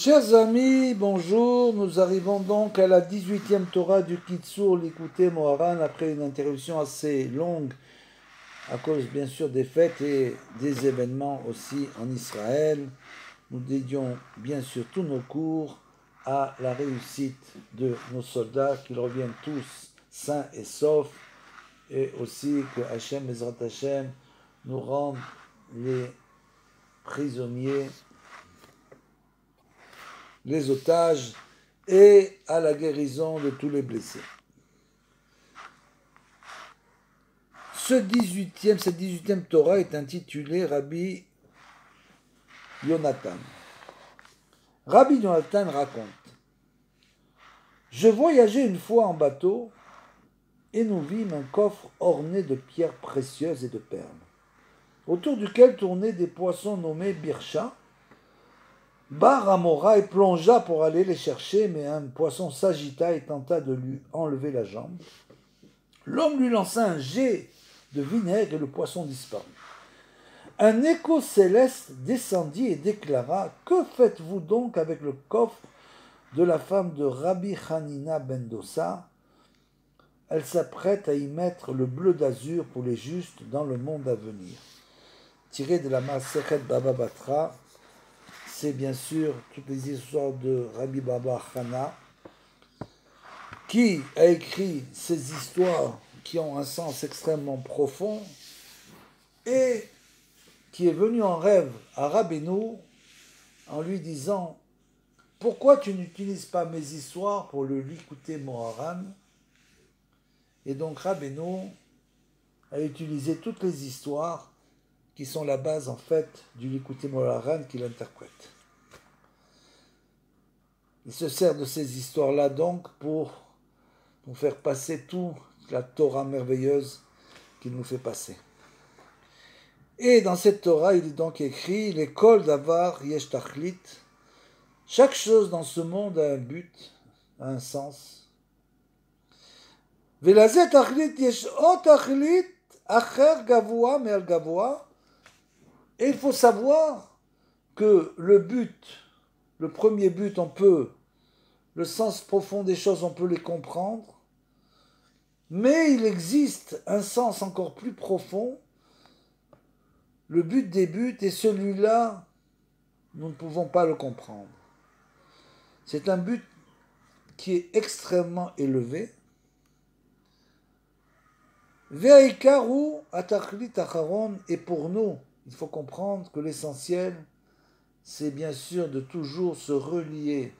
Chers amis, bonjour. Nous arrivons donc à la 18e Torah du Kitsur, l'écouté Moharan, après une interruption assez longue à cause bien sûr des fêtes et des événements aussi en Israël. Nous dédions bien sûr tous nos cours à la réussite de nos soldats, qu'ils reviennent tous sains et saufs, et aussi que Hachem, Ezrat Hachem, nous rende les prisonniers, les otages, et à la guérison de tous les blessés. Cette 18e Torah est intitulée Rabbi Yonatan. Rabbi Yonatan raconte: Je voyageais une fois en bateau et nous vîmes un coffre orné de pierres précieuses et de perles, autour duquel tournaient des poissons nommés Birsha. Bar Amora et plongea pour aller les chercher, mais un poisson s'agita et tenta de lui enlever la jambe. L'homme lui lança un jet de vinaigre et le poisson disparut. Un écho céleste descendit et déclara: Que faites-vous donc avec le coffre de la femme de Rabbi Hanina ben Dossa? Elle s'apprête à y mettre le bleu d'azur pour les justes dans le monde à venir. Tiré de la Masechet Baba Batra, c'est bien sûr toutes les histoires de Rabbi Baba Hana, qui a écrit ces histoires qui ont un sens extrêmement profond et qui est venu en rêve à Rabbeinu en lui disant: Pourquoi tu n'utilises pas mes histoires pour le l'écouter Moharan? Et donc Rabbeinu a utilisé toutes les histoires qui sont la base en fait du l'écouter Moharan qu'il interprète. Il se sert de ces histoires-là donc pour nous faire passer toute la Torah merveilleuse qu'il nous fait passer. Et dans cette Torah, il est donc écrit: l'école d'avar yesh tachlit. Chaque chose dans ce monde a un but, a un sens. Velazet tachlit yesh o tachlit acher gavoa me'al gavoa. Et il faut savoir que le but, le premier but, le sens profond des choses, on peut les comprendre, mais il existe un sens encore plus profond. Le but des buts, et celui-là, nous ne pouvons pas le comprendre. C'est un but qui est extrêmement élevé. Ve'aikaru atachlit acharon, et pour nous, il faut comprendre que l'essentiel, c'est bien sûr de toujours se relier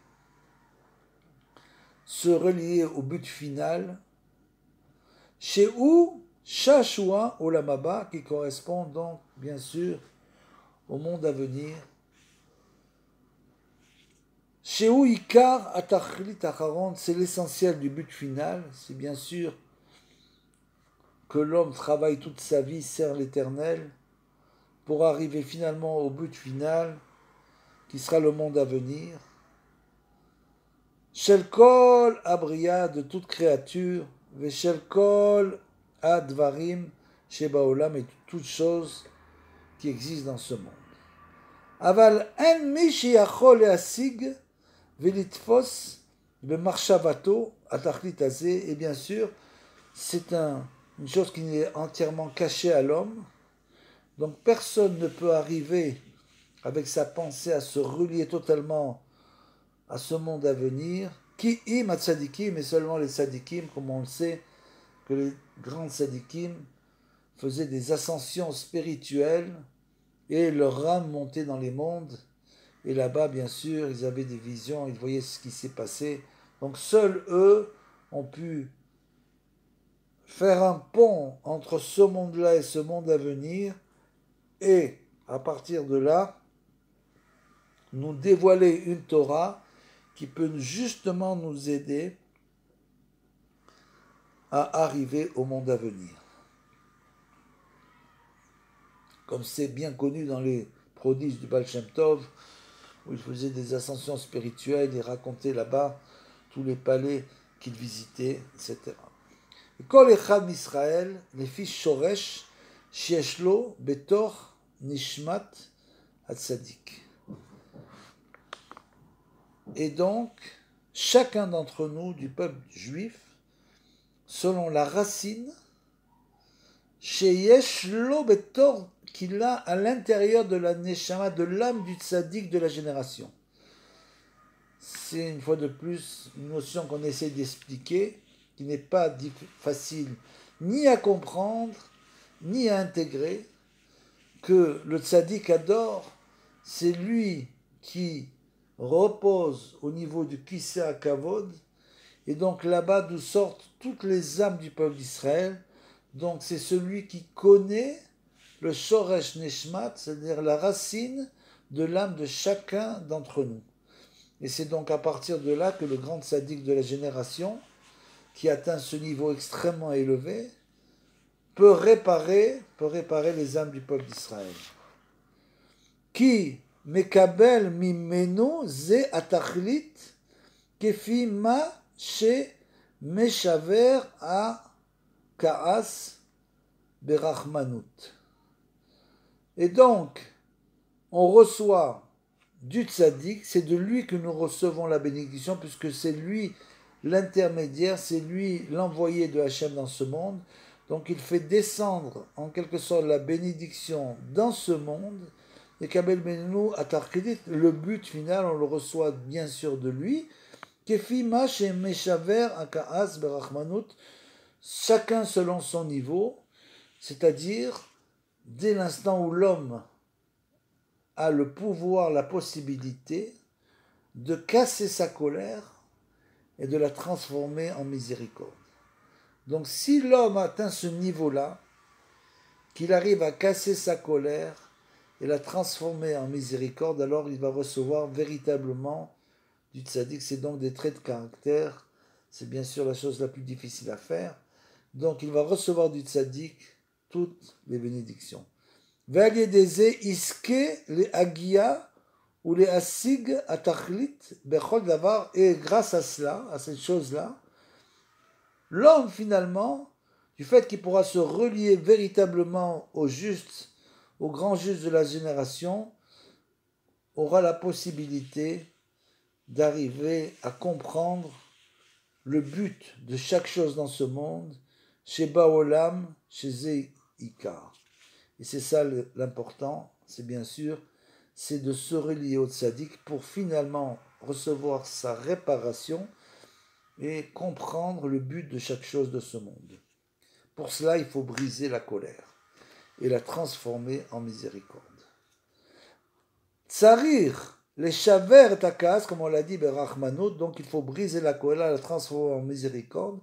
au but final, chez où Shashua Olamaba, qui correspond donc bien sûr au monde à venir. Chez où Ikar Atachlit Acharon, c'est l'essentiel du but final, c'est bien sûr que l'homme travaille toute sa vie, sert l'Éternel, pour arriver finalement au but final, qui sera le monde à venir. Shel kol abria, de toute créature, Veshel kol advarim shebaolam, et toutes choses qui existent dans ce monde. Aval en mi sheyachol leasig velitfos b'marshavato atachlit hazeh, et bien sûr, c'est une chose qui est entièrement cachée à l'homme. Donc personne ne peut arriver avec sa pensée à se relier totalement à ce monde à venir. Ki im atzadikim, et seulement les tzadikim, comme on le sait, que les grands tzadikim faisaient des ascensions spirituelles et leur âme montait dans les mondes. Et là-bas, bien sûr, ils avaient des visions, ils voyaient ce qui s'est passé. Donc seuls eux ont pu faire un pont entre ce monde-là et ce monde à venir, et à partir de là, nous dévoiler une Torah qui peut justement nous aider à arriver au monde à venir. Comme c'est bien connu dans les prodiges du Baal Shem Tov, où il faisait des ascensions spirituelles, il racontait là-bas tous les palais qu'il visitait, etc. Kol echad m'Israël, les fils shoresh, shieshlo, betor, nishmat, hatzadik. Et donc, chacun d'entre nous, du peuple juif, selon la racine, chez Yeshlo Betor, qu'il a à l'intérieur de la Neshama, de l'âme du tzaddik de la génération. C'est une fois de plus une notion qu'on essaie d'expliquer, qui n'est pas facile ni à comprendre, ni à intégrer, que le tzaddik adore, c'est lui qui repose au niveau du Kisei HaKavod, et donc là-bas d'où sortent toutes les âmes du peuple d'Israël. Donc c'est celui qui connaît le Shoresh Neshmat, c'est-à-dire la racine de l'âme de chacun d'entre nous. Et c'est donc à partir de là que le grand tzaddik de la génération, qui atteint ce niveau extrêmement élevé, peut réparer les âmes du peuple d'Israël. Qui mekabel mimenu ze atachlit kefi ma she meshaver a kaas berachmanut. Et donc, on reçoit du tzaddik, c'est de lui que nous recevons la bénédiction, puisque c'est lui l'intermédiaire, c'est lui l'envoyé de Hachem dans ce monde. Donc il fait descendre en quelque sorte la bénédiction dans ce monde. Et Kabel Benenu Atarkedit, le but final, on le reçoit bien sûr de lui. Kefi Mash et Meshaver Akaas Berachmanut, chacun selon son niveau, c'est-à-dire dès l'instant où l'homme a le pouvoir, la possibilité de casser sa colère et de la transformer en miséricorde. Donc si l'homme atteint ce niveau-là, qu'il arrive à casser sa colère et la transformer en miséricorde, alors il va recevoir véritablement du tzaddik. C'est donc des traits de caractère, c'est bien sûr la chose la plus difficile à faire. Donc il va recevoir du tzaddik toutes les bénédictions. Ve'al-yedeze iske le agia ou les asig atachlit bechol davar, et grâce à cela, à cette chose-là, l'homme finalement, du fait qu'il pourra se relier véritablement au juste, au grand juste de la génération, aura la possibilité d'arriver à comprendre le but de chaque chose dans ce monde, chez Baolam, chez Zeikar. Et c'est ça l'important, c'est bien sûr, c'est de se relier au tzaddik pour finalement recevoir sa réparation et comprendre le but de chaque chose de ce monde. Pour cela, il faut briser la colère et la transformer en miséricorde. Tsarir, les shaver takas, comme on l'a dit, berachmanut, donc il faut briser la colère, la transformer en miséricorde.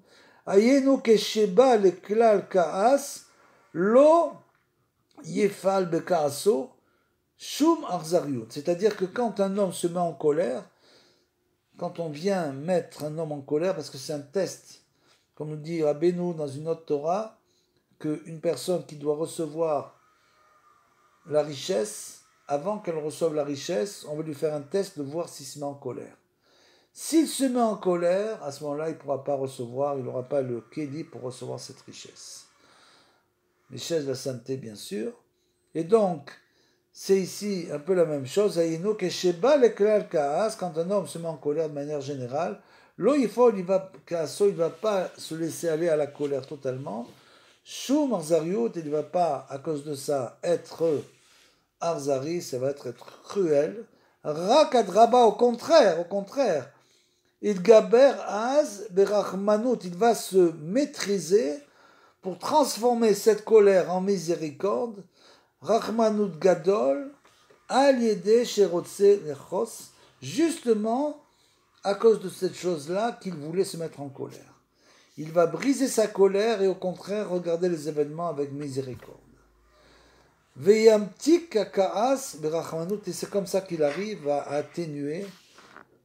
Ayenu kesheba le klal kaas, lo yefal bekaaso, shum arzariut. C'est-à-dire que quand un homme se met en colère, quand on vient mettre un homme en colère, parce que c'est un test, comme nous dit Rabbeinu dans une autre Torah, qu'une personne qui doit recevoir la richesse, avant qu'elle reçoive la richesse, on va lui faire un test de voir s'il se met en colère. S'il se met en colère, à ce moment-là, il ne pourra pas recevoir, il n'aura pas le kéli pour recevoir cette richesse. Richesse de la sainteté, bien sûr. Et donc, c'est ici un peu la même chose. Quand un homme se met en colère de manière générale, il ne va pas se laisser aller à la colère totalement. Shum arzariut, il ne va pas, à cause de ça, être arzari, ça va être cruel. Rakadraba, au contraire. Il gaber az berachmanut, il va se maîtriser pour transformer cette colère en miséricorde. Rachmanut gadol, al yede sherotse nechos, justement à cause de cette chose-là qu'il voulait se mettre en colère. Il va briser sa colère et au contraire regarder les événements avec miséricorde. Veyamtik akaas berachmanut, et c'est comme ça qu'il arrive à atténuer,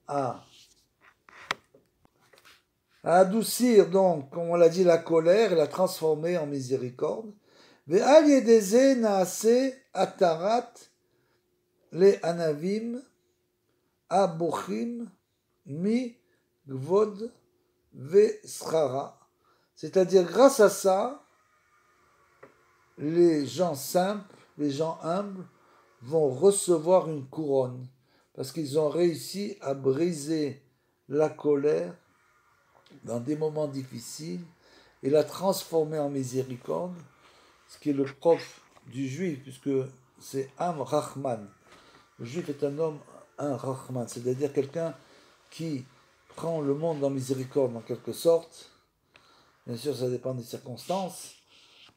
à adoucir donc, comme on l'a dit, la colère et la transformer en miséricorde. Ve'al yedeze naase atarat le anavim abuchim mi gvod ve'schara. C'est-à-dire, grâce à ça, les gens simples, les gens humbles, vont recevoir une couronne. parce qu'ils ont réussi à briser la colère dans des moments difficiles et la transformer en miséricorde, ce qui est le propre du juif, puisque c'est Am Rahman. Le juif est un Rahman, c'est-à-dire quelqu'un qui prend le monde en miséricorde en quelque sorte. Bien sûr, ça dépend des circonstances,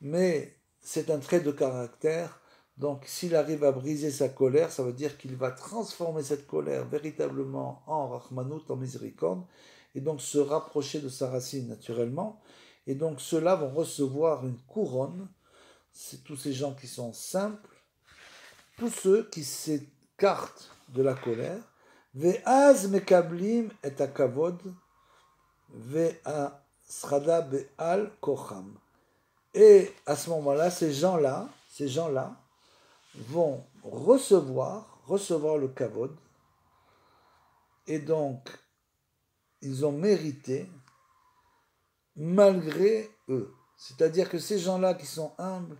mais c'est un trait de caractère. Donc, s'il arrive à briser sa colère, ça veut dire qu'il va transformer cette colère véritablement en Rahmanout, en miséricorde, et donc se rapprocher de sa racine naturellement. Et donc, ceux-là vont recevoir une couronne. C'est tous ces gens qui sont simples, tous ceux qui s'écartent de la colère. Ve'az mekablim et akavod ve'asrada be'al kocham. Et à ce moment-là, ces gens-là vont recevoir le kavod, et donc ils ont mérité malgré eux. C'est-à-dire que ces gens-là qui sont humbles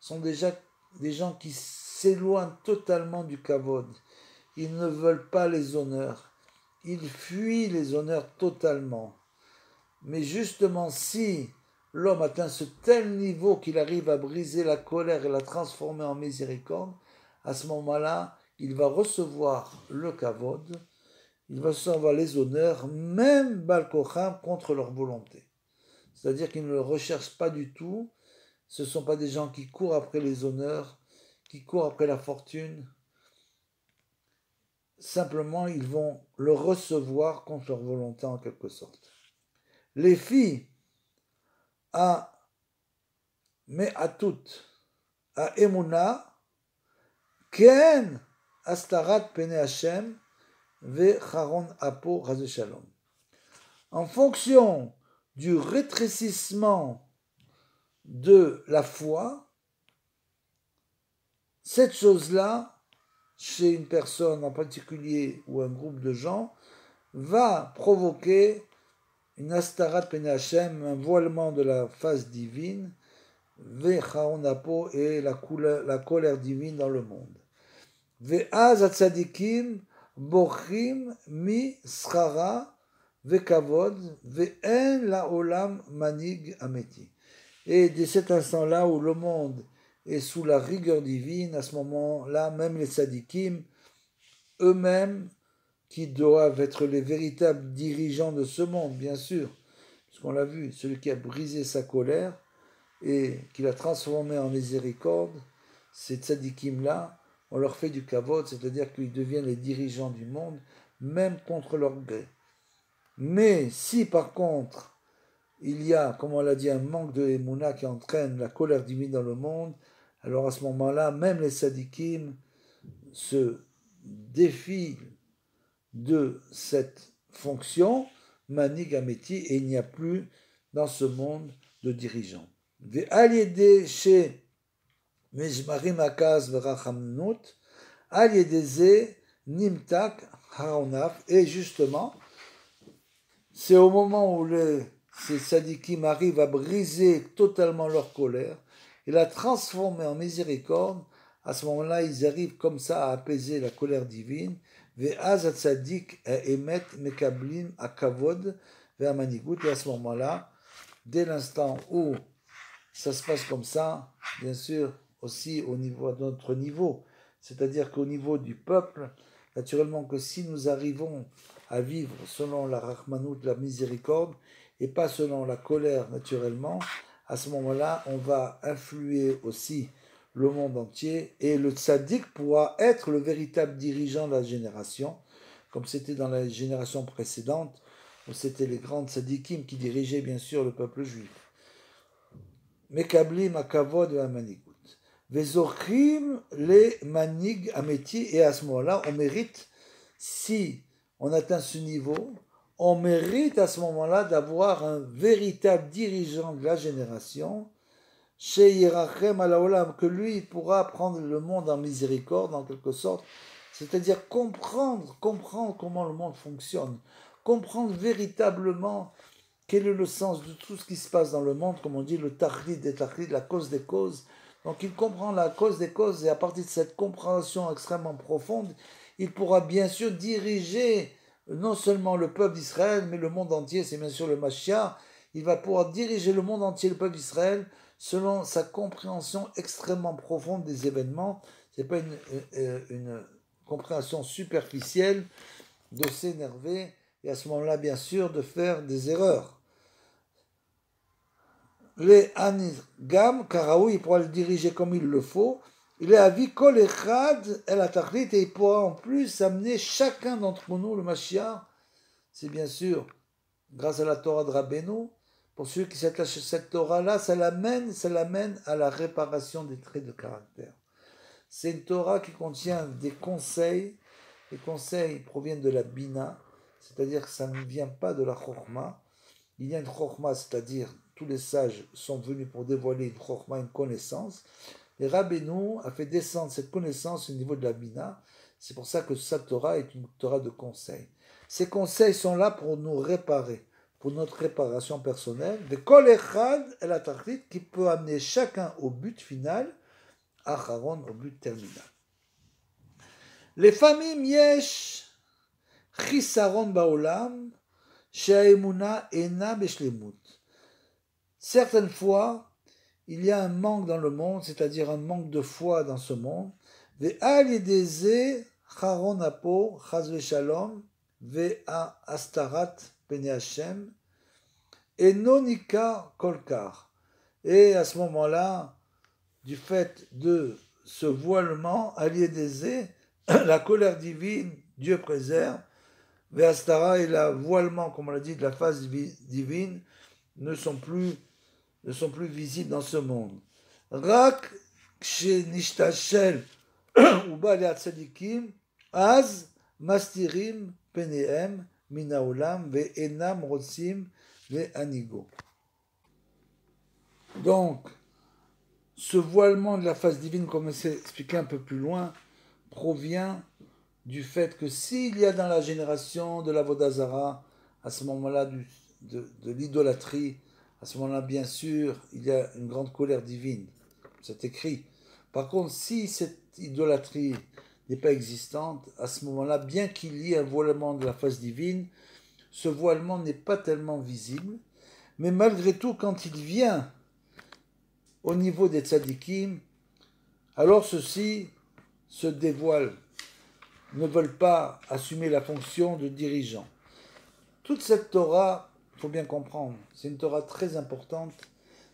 sont déjà des gens qui s'éloignent totalement du kavod. Ils ne veulent pas les honneurs. Ils fuient les honneurs totalement. Mais justement, si l'homme atteint ce tel niveau qu'il arrive à briser la colère et la transformer en miséricorde, à ce moment-là, il va recevoir le kavod, il va recevoir les honneurs, même Bal Kocham, contre leur volonté. C'est-à-dire qu'ils ne le recherchent pas du tout. Ce ne sont pas des gens qui courent après les honneurs, qui courent après la fortune. Simplement, ils vont le recevoir contre leur volonté en quelque sorte. Les filles, mais à toutes, à Emouna, Ken Astarat Pene Hashem Ve Charon Apo Chas Shalom. En fonction du rétrécissement de la foi, cette chose-là, chez une personne en particulier ou un groupe de gens, va provoquer une astarat pene Hashem, un voilement de la face divine, ve'chaon apo, et la colère divine dans le monde. Ve'az atzadikim bochim mi schara ve'kavod ve'en la'olam manig ameti. Et de cet instant-là où le monde est sous la rigueur divine, à ce moment-là, même les tzadikim, eux-mêmes, qui doivent être les véritables dirigeants de ce monde, bien sûr, puisqu'on l'a vu, celui qui a brisé sa colère et qui l'a transformé en miséricorde, ces tzadikim-là, on leur fait du kavod, c'est-à-dire qu'ils deviennent les dirigeants du monde, même contre leur gré. Mais si par contre, il y a, comme on l'a dit, un manque de émouna qui entraîne la colère divine dans le monde, alors à ce moment-là, même les tzadikim se défient de cette fonction, manig ameti, et il n'y a plus dans ce monde de dirigeants. Ve'al yedeh she mejmarim akaz verachamnut, al yedeze nimtak haonaf, et justement, c'est au moment où ces sadikim arrivent à briser totalement leur colère et la transformer en miséricorde. À ce moment-là, ils arrivent comme ça à apaiser la colère divine. Ve'az atzadik emet mekablim akavod ve'amanigut. Et à ce moment-là, dès l'instant où ça se passe comme ça, bien sûr, aussi au niveau de notre niveau, c'est-à-dire qu'au niveau du peuple, naturellement que si nous arrivons à vivre selon la Rahmanout, la miséricorde, et pas selon la colère naturellement, à ce moment-là, on va influer aussi le monde entier, et le tzaddik pourra être le véritable dirigeant de la génération, comme c'était dans la génération précédente, où c'était les grands tzaddikim qui dirigeaient bien sûr le peuple juif. Mekablim akavod ve'amanigut. Vezochim les manig ameti, et à ce moment-là, on mérite, si on atteint ce niveau, on mérite à ce moment-là d'avoir un véritable dirigeant de la génération, chez Yerachem alaolam, que lui pourra prendre le monde en miséricorde en quelque sorte, c'est-à-dire comprendre comment le monde fonctionne, comprendre véritablement quel est le sens de tout ce qui se passe dans le monde, comme on dit le tachlit des tachlit, la cause des causes. Donc il comprend la cause des causes, et à partir de cette compréhension extrêmement profonde, il pourra bien sûr diriger non seulement le peuple d'Israël, mais le monde entier, c'est bien sûr le Mashiach. Il va pouvoir diriger le monde entier, le peuple d'Israël, selon sa compréhension extrêmement profonde des événements. Ce n'est pas une compréhension superficielle de s'énerver et à ce moment-là, bien sûr, de faire des erreurs. Les Anigam, Karaou, il pourra le diriger comme il le faut. Il est avis Kol Echad El Atachlit et il pourra en plus amener chacun d'entre nous, le Mashiach. C'est bien sûr grâce à la Torah de Rabbeinu. Pour ceux qui s'attachent à cette Torah-là, ça l'amène à la réparation des traits de caractère. C'est une Torah qui contient des conseils. Les conseils proviennent de la Bina, c'est-à-dire que ça ne vient pas de la Chokhmah. Il y a une Chokhmah, c'est-à-dire tous les sages sont venus pour dévoiler une Chokhmah, une connaissance. Et Rabbeinu a fait descendre cette connaissance au niveau de la Bina. C'est pour ça que sa Torah est une Torah de conseils. Ces conseils sont là pour nous réparer, pour notre réparation personnelle. De Kol Echad El Atachlit, qui peut amener chacun au but final, Acharon, au but terminal. Les familles yesh chisaron baolam she'aemuna ena beshlemut. Certaines fois, il y a un manque dans le monde, c'est-à-dire un manque de foi dans ce monde. Ve'al yedeze charon apo chaz ve'shalom ve'a astarat pene Hashem enonika kolkar. Et à ce moment-là, du fait de ce voilement, al yedeze, la colère divine, Dieu préserve, ve'astara et le voilement, comme on l'a dit, de la face divine, ne sont plus visibles dans ce monde. Rak kshenishtashem uba le'at tzadikim az mastirim penehem min haolam ve'enam rotzim ve'anigo. Donc, ce voilement de la face divine, comme c'est expliqué un peu plus loin, provient du fait que s'il y a dans la génération de la Vodazara, à ce moment-là de l'idolâtrie, à ce moment-là, bien sûr, il y a une grande colère divine. C'est écrit. Par contre, si cette idolâtrie n'est pas existante, à ce moment-là, bien qu'il y ait un voilement de la face divine, ce voilement n'est pas tellement visible. Mais malgré tout, quand il vient au niveau des tzadikim, alors ceux-ci se dévoilent, ne veulent pas assumer la fonction de dirigeant. Toute cette Torah, il faut bien comprendre, c'est une Torah très importante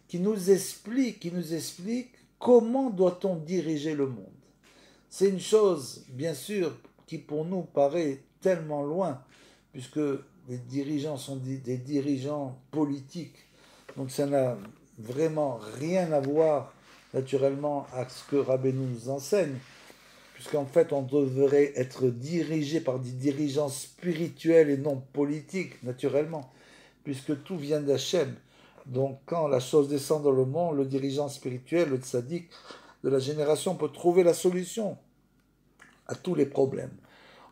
qui nous explique comment doit-on diriger le monde. C'est une chose, bien sûr, qui pour nous paraît tellement loin, puisque les dirigeants sont des dirigeants politiques, donc ça n'a vraiment rien à voir naturellement à ce que Rabbeinu nous enseigne, puisqu'en fait on devrait être dirigé par des dirigeants spirituels et non politiques, naturellement, puisque tout vient d'Hachem. Donc quand la chose descend dans le monde, le dirigeant spirituel, le tzaddik de la génération peut trouver la solution à tous les problèmes.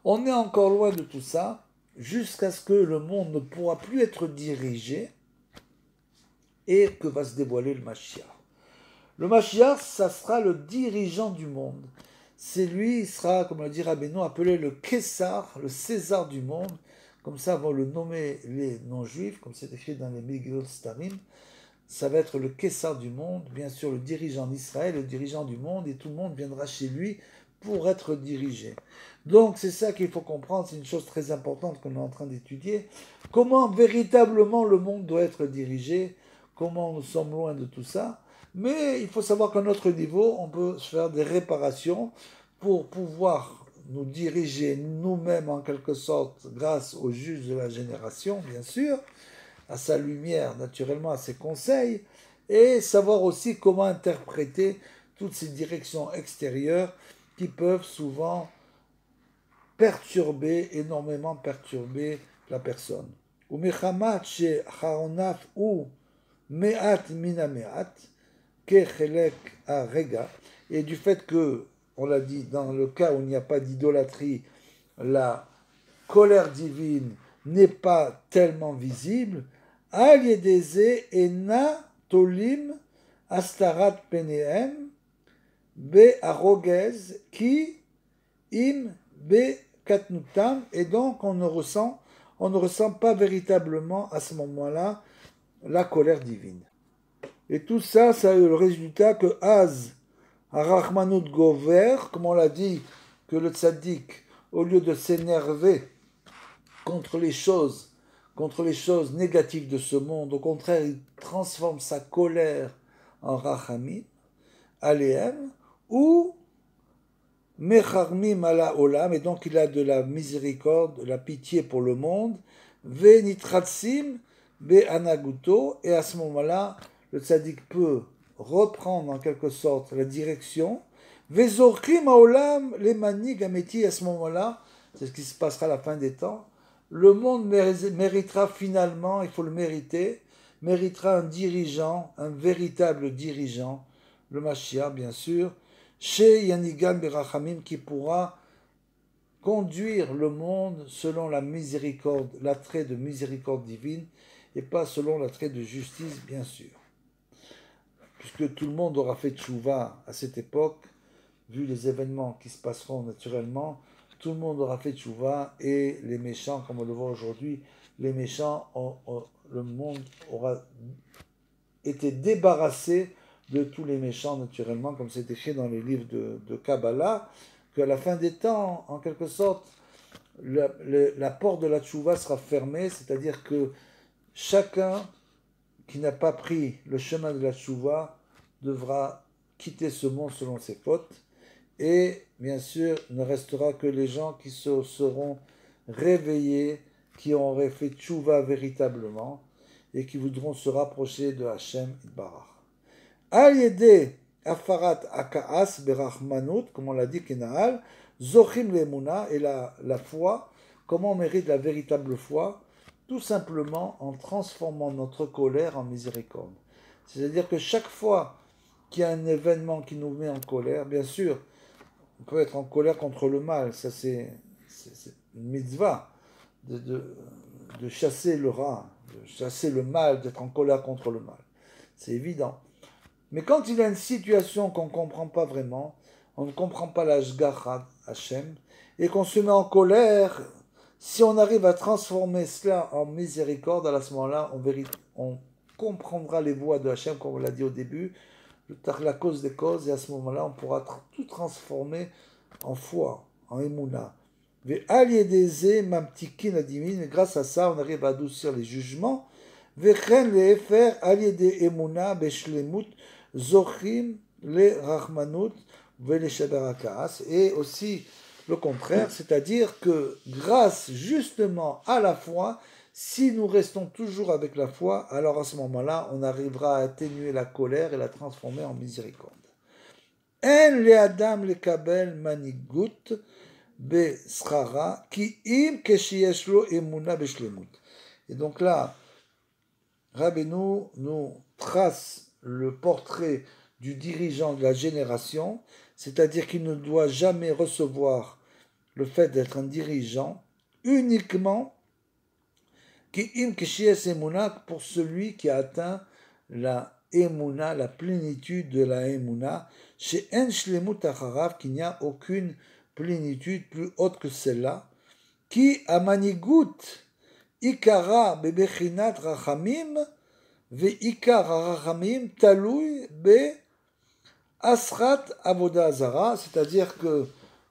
On est encore loin de tout ça, jusqu'à ce que le monde ne pourra plus être dirigé et que va se dévoiler le Mashiach. Le Mashiach, ça sera le dirigeant du monde. C'est lui, il sera, comme le dit Rabbeinu, appelé le Kessar, le César du monde. Comme ça vont le nommer les non-juifs, comme c'est écrit dans les Megillot Starim. Ça va être le Kessar du monde, bien sûr le dirigeant d'Israël, le dirigeant du monde, et tout le monde viendra chez lui pour être dirigé. Donc c'est ça qu'il faut comprendre, c'est une chose très importante qu'on est en train d'étudier. Comment véritablement le monde doit être dirigé, comment nous sommes loin de tout ça. Mais il faut savoir qu'à notre niveau, on peut se faire des réparations pour pouvoir nous diriger nous-mêmes en quelque sorte grâce au juge de la génération, bien sûr, à sa lumière, naturellement, à ses conseils, et savoir aussi comment interpréter toutes ces directions extérieures qui peuvent souvent énormément perturber la personne. Ou mechamat she haronaf ou me'at mina me'at, et du fait que, on l'a dit, dans le cas où il n'y a pas d'idolâtrie, la colère divine n'est pas tellement visible, al yedeze ena tolim astarat penehem be arogez ki im be katnutam, et donc on ne ressent pas véritablement à ce moment-là la colère divine. Et tout ça, ça a eu le résultat que Az, Arachmanut Gover, comme on l'a dit, que le tzaddik, au lieu de s'énerver contre les choses négatives de ce monde, au contraire, il transforme sa colère en rachamim, aléem, ou mecharmim ala olam, et donc il a de la miséricorde, de la pitié pour le monde, ve nitratsim be anaguto, et à ce moment-là, le tzaddik peut reprendre en quelque sorte la direction, ve zorchim haolam le manig ameti, à ce moment-là, c'est ce qui se passera à la fin des temps, le monde méritera finalement, il faut le mériter, méritera un dirigeant, un véritable dirigeant, le Mashiach bien sûr, chez Yanigan Berachamim, qui pourra conduire le monde selon la miséricorde, l'attrait de miséricorde divine, et pas selon l'attrait de justice bien sûr. Puisque tout le monde aura fait tchouva à cette époque, vu les événements qui se passeront naturellement, tout le monde aura fait tchouva, et les méchants, comme on le voit aujourd'hui, les méchants, le monde aura été débarrassé de tous les méchants naturellement, comme c'est écrit dans les livres de Kabbalah, qu'à la fin des temps, en quelque sorte, la porte de la tchouva sera fermée, c'est-à-dire que chacun qui n'a pas pris le chemin de la tchouva devra quitter ce monde selon ses fautes, et bien sûr, ne restera que les gens qui se seront réveillés, qui auraient fait tchouva véritablement, et qui voudront se rapprocher de Hachem Itbarach. Al yede afarat akaas berachmanut, comme on l'a dit, kenaal, zochim lemuna, et la foi, comment on mérite la véritable foi? Tout simplement en transformant notre colère en miséricorde. C'est-à-dire que chaque fois qu'il y a un événement qui nous met en colère, bien sûr, on peut être en colère contre le mal, ça c'est une mitzvah de chasser le rat, de chasser le mal, d'être en colère contre le mal. C'est évident. Mais quand il y a une situation qu'on ne comprend pas vraiment, on ne comprend pas la Shgacha Hashem, et qu'on se met en colère, si on arrive à transformer cela en miséricorde, à ce moment-là, on comprendra les voies de Hashem, comme on l'a dit au début, la cause des causes, et à ce moment-là, on pourra tout transformer en foi, en émouna. Mais grâce à ça, on arrive à adoucir les jugements. Et aussi le contraire, c'est-à-dire que grâce justement à la foi, si nous restons toujours avec la foi, alors à ce moment-là, on arrivera à atténuer la colère et la transformer en miséricorde. En le adam le kabel manigut beschara ki im keshiyesh lo emuna beshlemut. Et donc là, Rabbeinu nous trace le portrait du dirigeant de la génération, c'est-à-dire qu'il ne doit jamais recevoir le fait d'être un dirigeant uniquement pour celui qui a atteint la Emouna, la plénitude de la Emouna, chez En Shlemut Acharav, qu'il n'y a aucune plénitude plus haute que celle-là, qui a manigout Ikara bebechinat rachamim ve Ikar rachamim talui be asrat avoda zara, c'est-à-dire que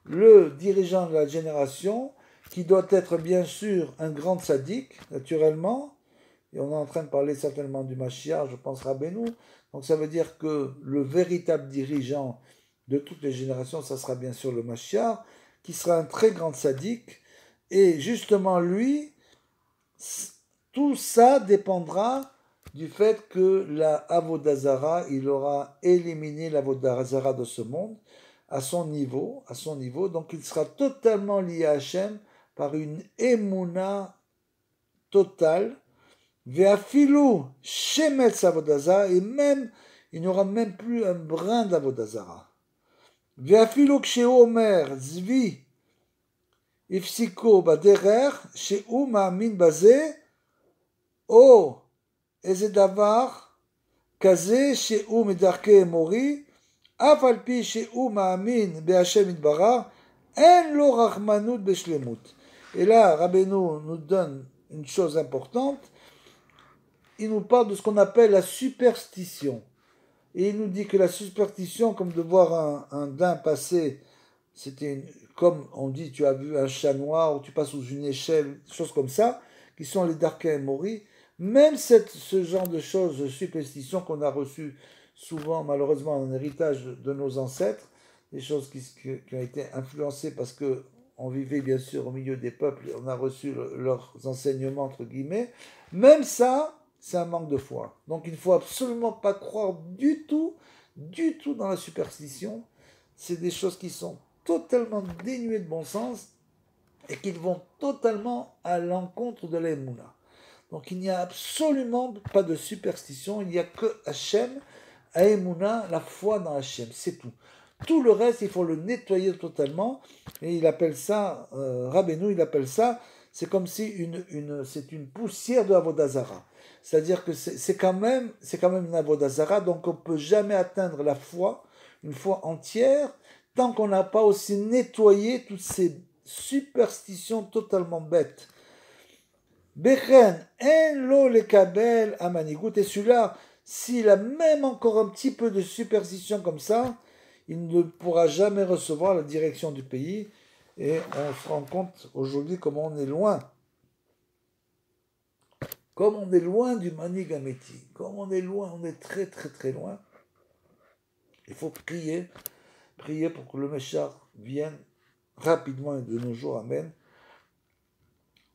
le dirigeant de la génération, qui doit être bien sûr un grand tzaddik, naturellement, et on est en train de parler certainement du Mashiach, je pense Rabbeinu, donc ça veut dire que le véritable dirigeant de toutes les générations, ça sera bien sûr le Mashiach, qui sera un très grand tzaddik, et justement lui, tout ça dépendra du fait que la Avodazara, il aura éliminé l'Avodazara de ce monde, à son niveau, donc il sera totalement lié à Hachem par une émouna totale, ve'afilu shemetz avodazara, et même, il n'y aura même plus un brin d'avodazara. Ve'afilu kshehu omer zvi ifsiko baderer shehu ma'amin baze o eze davar kaze shehu medarke emori, אף על פי שהוא מאמין בהשם יתברך, En lo rachmanut beshlemut. Et là, Rabbeinu nous donne une chose importante. Il nous parle de ce qu'on appelle la superstition. Et il nous dit que la superstition, comme de voir un daim passer, comme on dit, tu as vu un chat noir, ou tu passes sous une échelle, des choses comme ça, qui sont les Darkei Mori. Même ce genre de choses, de superstition qu'on a reçues souvent, malheureusement, en héritage de nos ancêtres, des choses qui ont été influencées parce que on vivait bien sûr au milieu des peuples, on a reçu leurs enseignements, entre guillemets, même ça, c'est un manque de foi. Donc il ne faut absolument pas croire du tout dans la superstition. C'est des choses qui sont totalement dénuées de bon sens et qui vont totalement à l'encontre de l'Emouna. Donc il n'y a absolument pas de superstition, il n'y a que Hachem, Aemouna, la foi dans Hachem, c'est tout. Tout le reste, il faut le nettoyer totalement, et il appelle ça, Rabbeinu, il appelle ça, c'est comme si c'est une poussière de Avodazara. C'est-à-dire que c'est quand même une Avodazara, donc on ne peut jamais atteindre la foi, une foi entière, tant qu'on n'a pas aussi nettoyé toutes ces superstitions totalement bêtes. Bechen, en lo lekabel amanigout, et celui-là, s'il a même encore un petit peu de superstition comme ça, il ne pourra jamais recevoir la direction du pays. Et on se rend compte aujourd'hui comment on est loin. Comme on est loin du Manig Ameti. Comme on est loin, on est très très très loin. Il faut prier pour que le Meshach vienne rapidement et de nos jours. Amen.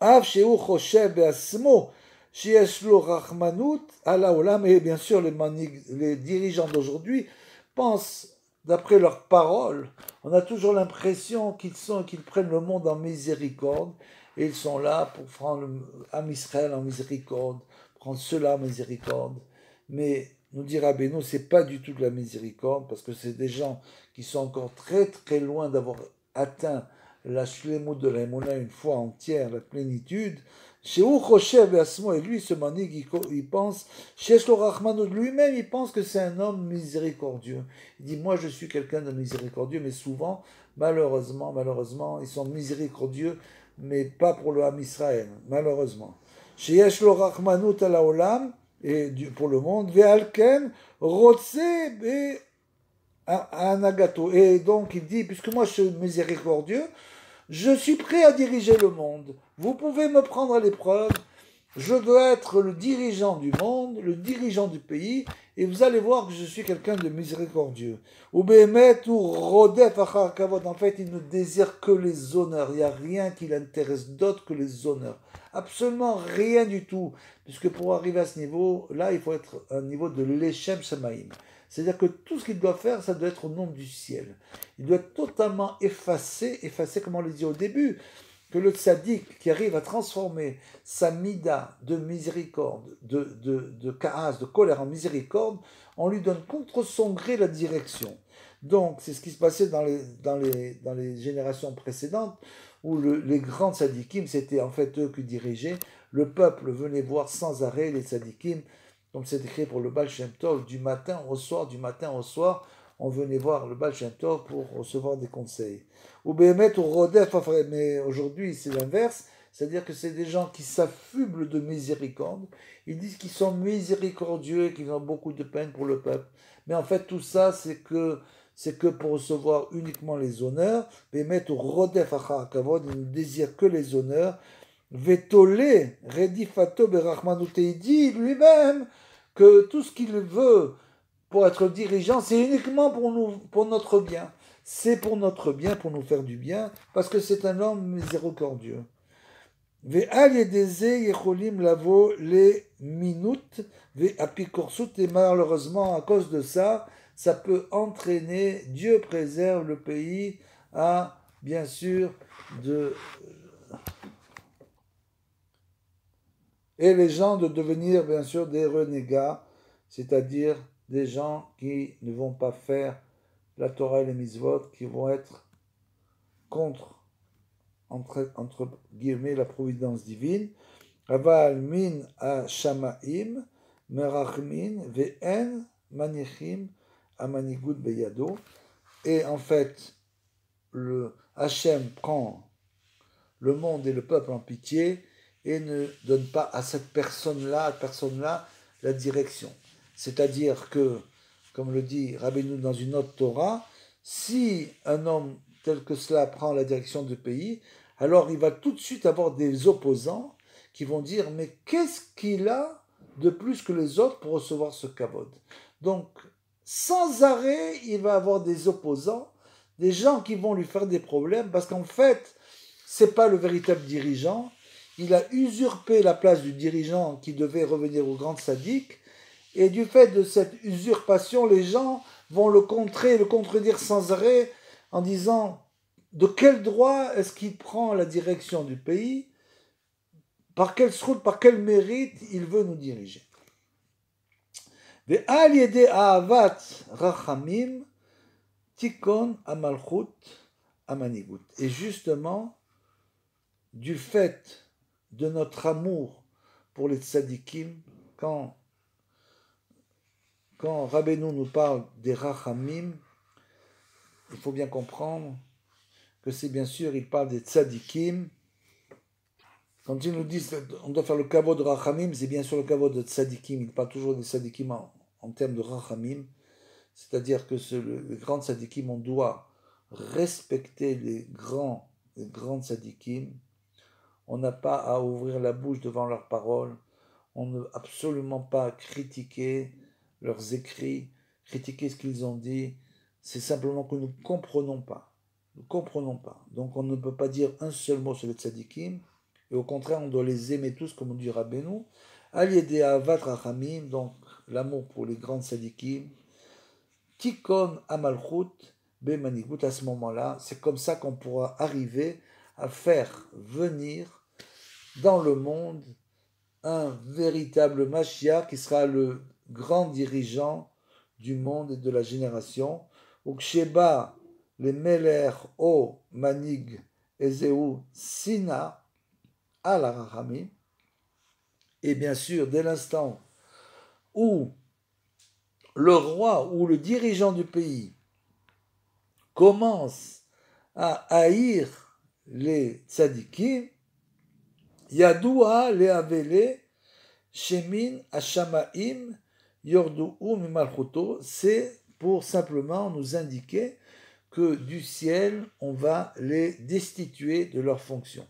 Av Sheu Choshev Be'asmo Sheyesh Lo Rachmanut Ala Olam. Et bien sûr, les dirigeants d'aujourd'hui pensent, d'après leurs paroles, on a toujours l'impression qu'ils prennent le monde en miséricorde, et ils sont là pour prendre Am Israël en miséricorde, prendre cela en miséricorde. Mais nous dit Rabbeinu, c'est pas du tout de la miséricorde, parce que c'est des gens qui sont encore très très loin d'avoir atteint la shlemut de la Emouna, une fois entière, la plénitude. Chez Uchoshev et Asmo, et lui, ce manig, il pense, chez Rachmano, lui-même, il pense que c'est un homme miséricordieux. Il dit, moi, je suis quelqu'un de miséricordieux, mais souvent, malheureusement, ils sont miséricordieux, mais pas pour le Ham Israël, malheureusement. Chez Yeshlo Rachmano Talaolam, et pour le monde, Ve'alken, Rotse, et Anagato. Et donc, il dit, puisque moi, je suis miséricordieux, je suis prêt à diriger le monde. Vous pouvez me prendre à l'épreuve. Je veux être le dirigeant du monde, le dirigeant du pays, et vous allez voir que je suis quelqu'un de miséricordieux. Ou Behemet ou Rodef Achar Kavod. En fait, il ne désire que les honneurs. Il n'y a rien qui l'intéresse d'autre que les honneurs. Absolument rien du tout. Puisque pour arriver à ce niveau, là, il faut être à un niveau de l'Echem Shamaim. C'est-à-dire que tout ce qu'il doit faire, ça doit être au nom du ciel. Il doit être totalement effacé comme on le dit au début, que le tzaddik qui arrive à transformer sa mida de miséricorde, de kaas, de colère en miséricorde, on lui donne contre son gré la direction. Donc, c'est ce qui se passait dans les générations précédentes, où les grands tzaddikim, c'était en fait eux qui dirigeaient. Le peuple venait voir sans arrêt les tzaddikim, comme c'est écrit pour le Baal Shem Tov, du matin au soir, on venait voir le Baal Shem Tov pour recevoir des conseils. Ou Béhémet ou Rodef, mais aujourd'hui c'est l'inverse, c'est-à-dire que c'est des gens qui s'affublent de miséricorde, ils disent qu'ils sont miséricordieux et qu'ils ont beaucoup de peine pour le peuple. Mais en fait tout ça c'est que pour recevoir uniquement les honneurs. Béhémet ou Rodef Achar Kavod, ils ne désirent que les honneurs. Vetolé, Redifato Berachmanoute, il dit lui-même que tout ce qu'il veut pour être dirigeant, c'est uniquement pour notre bien. C'est pour notre bien, pour nous faire du bien, parce que c'est un homme miséricordieux. Ve'al yedeze yecholim lavo les minutes, ve'apikorsut, et malheureusement, à cause de ça, ça peut entraîner, Dieu préserve le pays à, bien sûr, et les gens de devenir, bien sûr, des renégats, c'est-à-dire des gens qui ne vont pas faire la Torah et les mitzvot, qui vont être contre, entre guillemets, la providence divine. Aval min a shamaim, merachmin, ve'en manichim, a manigout beyado. Et en fait, le Hachem prend le monde et le peuple en pitié et ne donne pas à cette personne-là la direction. C'est-à-dire que, comme le dit Rabbeinu dans une autre Torah, si un homme tel que cela prend la direction du pays, alors il va tout de suite avoir des opposants qui vont dire mais qu'est-ce qu'il a de plus que les autres pour recevoir ce kavod? Donc, sans arrêt, il va avoir des opposants, des gens qui vont lui faire des problèmes parce qu'en fait, c'est pas le véritable dirigeant. Il a usurpé la place du dirigeant qui devait revenir au grand sadique. Et du fait de cette usurpation, les gens vont le contrer, le contredire sans arrêt en disant de quel droit est-ce qu'il prend la direction du pays, par quel srout, par quel mérite il veut nous diriger. Ve'al yede ahavat rachamim tikon amalchut amanigut. Et justement, du fait de notre amour pour les tzadikim, quand Rabbeinu nous parle des rachamim, il faut bien comprendre que c'est bien sûr, il parle des tzadikim. Quand il nous dit on doit faire le kavod de rachamim, c'est bien sûr le kavod de tzadikim. Il parle toujours des tzadikim en termes de rachamim. C'est-à-dire que les grands tzadikim, on doit respecter les grands tzadikim. On n'a pas à ouvrir la bouche devant leurs paroles. On ne peut absolument pas critiquer leurs écrits, critiquer ce qu'ils ont dit. C'est simplement que nous ne comprenons pas. Nous ne comprenons pas. Donc on ne peut pas dire un seul mot sur les tzadikim. Et au contraire, on doit les aimer tous, comme on dit Rabbeinu. Al yede ahavat rachamim, donc l'amour pour les grands tzadikim. Tikon amalchut bemanigut, à ce moment-là, c'est comme ça qu'on pourra arriver à faire venir dans le monde un véritable Mashiach qui sera le grand dirigeant du monde et de la génération. Uksheba le meler o manig ezeu sina al rachamim. Et bien sûr, dès l'instant où le roi ou le dirigeant du pays commence à haïr les tzadikim, Yadoua le'avele shemin hashamaim yordu'u mimalchuto, c'est pour simplement nous indiquer que du ciel, on va les destituer de leurs fonctions.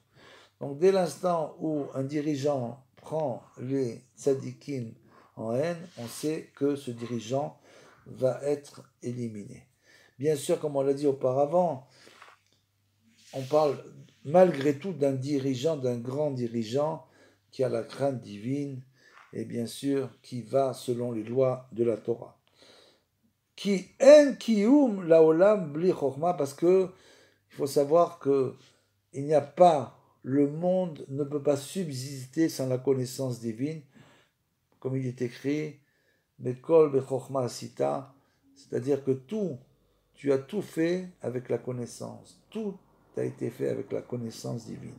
Donc dès l'instant où un dirigeant prend les tzadikim en haine, on sait que ce dirigeant va être éliminé. Bien sûr, comme on l'a dit auparavant, on parle malgré tout d'un dirigeant, d'un grand dirigeant qui a la crainte divine et bien sûr qui va selon les lois de la Torah. Qui en kiyum laolam bli chokhma, parce que il faut savoir que il n'y a pas, le monde ne peut pas subsister sans la connaissance divine, comme il est écrit, Bekol bechokhma asita, c'est-à-dire que tu as tout fait avec la connaissance, tout a été fait avec la connaissance divine.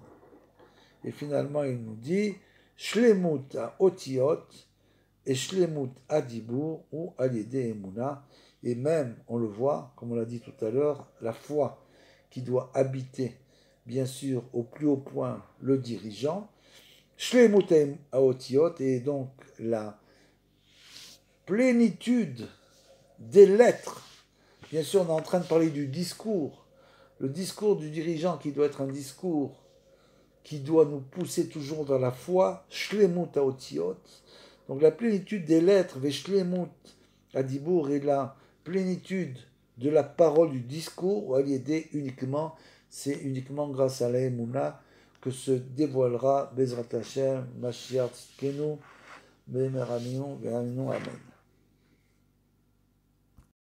Et finalement, il nous dit Shlemut à otiot et Shlemut à dibur ou à yede emuna. Et même, on le voit, comme on l'a dit tout à l'heure, la foi qui doit habiter, bien sûr, au plus haut point, le dirigeant. Shlemut à otiot, et donc la plénitude des lettres. Bien sûr, on est en train de parler du discours. Le discours du dirigeant qui doit être un discours qui doit nous pousser toujours dans la foi, Shlemut haotiot, donc la plénitude des lettres, Shlemut hadibur, et la plénitude de la parole du discours, uniquement, c'est uniquement grâce à la Emouna que se dévoilera Bezrat Hashem, Mashiach Tzidkenu, Be'emer Aminu, Amen.